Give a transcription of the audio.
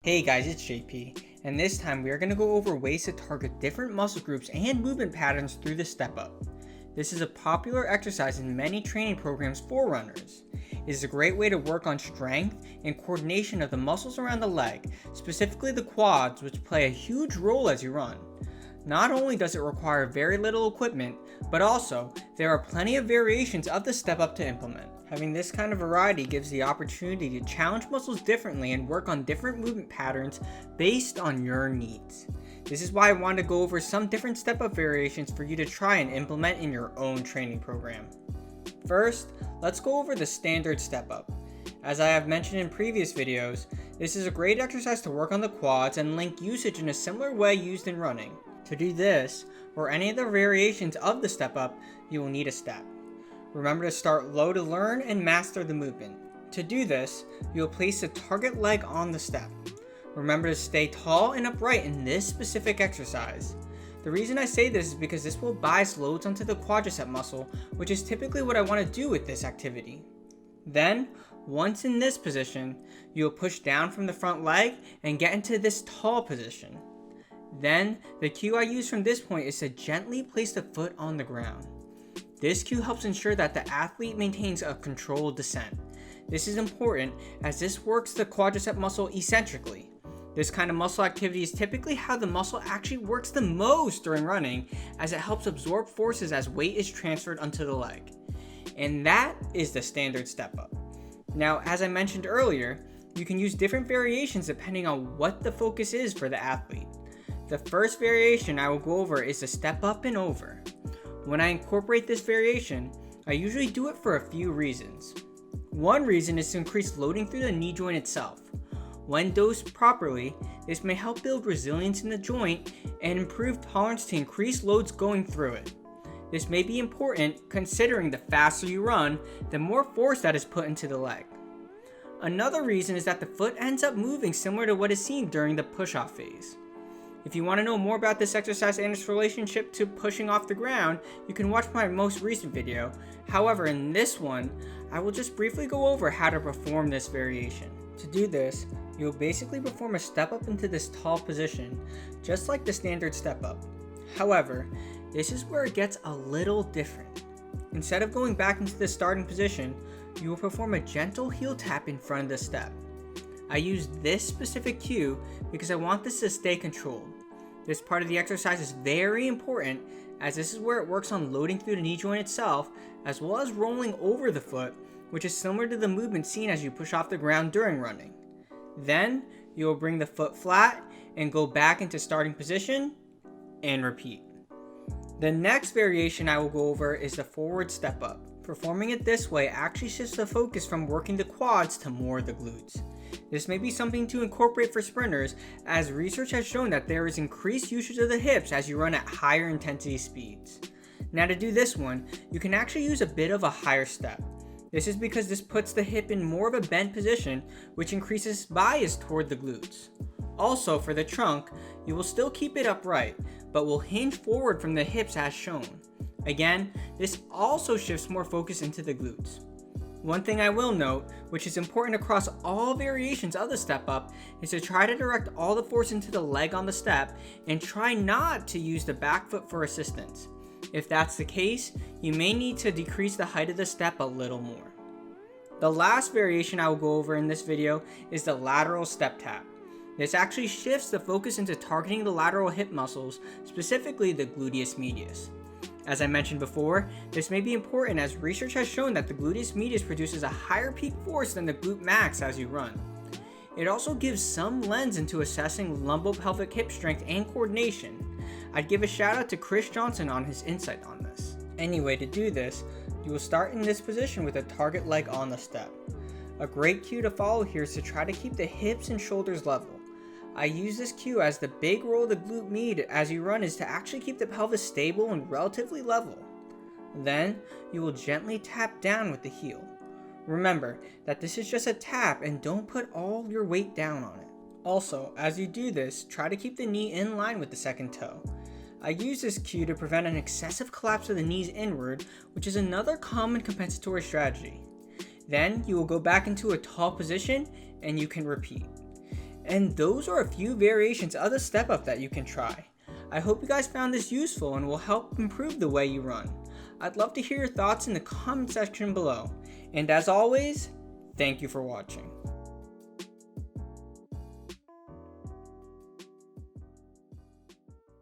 Hey guys, it's JP, and this time we are going to go over ways to target different muscle groups and movement patterns through the step up. This is a popular exercise in many training programs for runners. It is a great way to work on strength and coordination of the muscles around the leg, specifically the quads, which play a huge role as you run. Not only does it require very little equipment, but also there are plenty of variations of the step up to implement. Having this kind of variety gives the opportunity to challenge muscles differently and work on different movement patterns based on your needs. This is why I wanted to go over some different step up variations for you to try and implement in your own training program. First, let's go over the standard step up. As I have mentioned in previous videos, this is a great exercise to work on the quads and link usage in a similar way used in running. To do this, or any of the variations of the step up, you will need a step. Remember to start low to learn and master the movement. To do this, you will place the target leg on the step. Remember to stay tall and upright in this specific exercise. The reason I say this is because this will bias loads onto the quadricep muscle, which is typically what I want to do with this activity. Then, once in this position, you will push down from the front leg and get into this tall position. Then, the cue I use from this point is to gently place the foot on the ground. This cue helps ensure that the athlete maintains a controlled descent. This is important as this works the quadricep muscle eccentrically. This kind of muscle activity is typically how the muscle actually works the most during running, as it helps absorb forces as weight is transferred onto the leg. And that is the standard step up. Now, as I mentioned earlier, you can use different variations depending on what the focus is for the athlete. The first variation I will go over is the step up and over. When I incorporate this variation, I usually do it for a few reasons. One reason is to increase loading through the knee joint itself. When dosed properly, this may help build resilience in the joint and improve tolerance to increased loads going through it. This may be important considering the faster you run, the more force that is put into the leg. Another reason is that the foot ends up moving similar to what is seen during the push-off phase. If you want to know more about this exercise and its relationship to pushing off the ground, you can watch my most recent video. However, in this one, I will just briefly go over how to perform this variation. To do this, you will basically perform a step up into this tall position, just like the standard step up. However, this is where it gets a little different. Instead of going back into the starting position, you will perform a gentle heel tap in front of the step. I use this specific cue because I want this to stay controlled. This part of the exercise is very important as this is where it works on loading through the knee joint itself, as well as rolling over the foot, which is similar to the movement seen as you push off the ground during running. Then, you will bring the foot flat and go back into starting position and repeat. The next variation I will go over is the forward step up. Performing it this way actually shifts the focus from working the quads to more the glutes. This may be something to incorporate for sprinters, as research has shown that there is increased usage of the hips as you run at higher intensity speeds. Now to do this one, you can actually use a bit of a higher step. This is because this puts the hip in more of a bent position, which increases bias toward the glutes. Also, for the trunk, you will still keep it upright, but will hinge forward from the hips as shown. Again, this also shifts more focus into the glutes. One thing I will note, which is important across all variations of the step up, is to try to direct all the force into the leg on the step and try not to use the back foot for assistance. If that's the case, you may need to decrease the height of the step a little more. The last variation I will go over in this video is the lateral step tap. This actually shifts the focus into targeting the lateral hip muscles, specifically the gluteus medius. As I mentioned before, this may be important as research has shown that the gluteus medius produces a higher peak force than the glute max as you run. It also gives some lens into assessing lumbopelvic hip strength and coordination. I'd give a shout out to Chris Johnson on his insight on this. Anyway, to do this, you will start in this position with a target leg on the step. A great cue to follow here is to try to keep the hips and shoulders level. I use this cue as the big role of the glute med as you run is to actually keep the pelvis stable and relatively level. Then, you will gently tap down with the heel. Remember that this is just a tap and don't put all your weight down on it. Also, as you do this, try to keep the knee in line with the second toe. I use this cue to prevent an excessive collapse of the knees inward, which is another common compensatory strategy. Then, you will go back into a tall position and you can repeat. And those are a few variations of the step up that you can try. I hope you guys found this useful and will help improve the way you run. I'd love to hear your thoughts in the comment section below. And as always, thank you for watching.